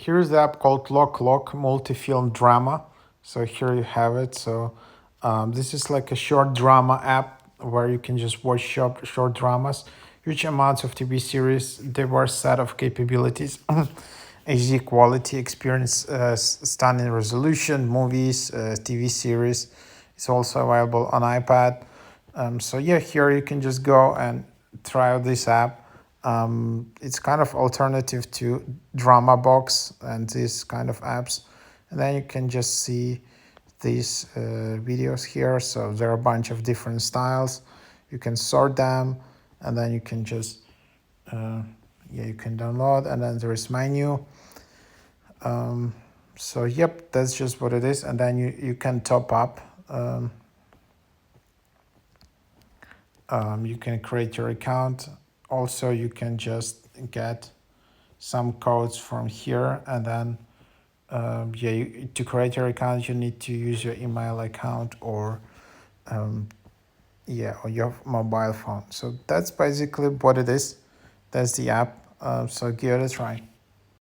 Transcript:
here's the app called Loklok multi-film drama. So here you have it. So this is like a short drama app where you can just watch short dramas, huge amounts of TV series, diverse set of capabilities, HD quality experience, stunning resolution, movies, TV series. It's also available on iPad. So yeah, here you can just go and try out this app. It's kind of alternative to Drama Box and these kind of apps. And then you can just see these videos here. So there are a bunch of different styles. You can sort them, and then you can just yeah, you can download, and then there is menu. So yep, that's just what it is. And then you can top up. You can create your account. Also, you can just get some codes from here, and then yeah, to create your account, you need to use your email account or yeah, or your mobile phone. So that's basically what it is. That's the app. So give it a try.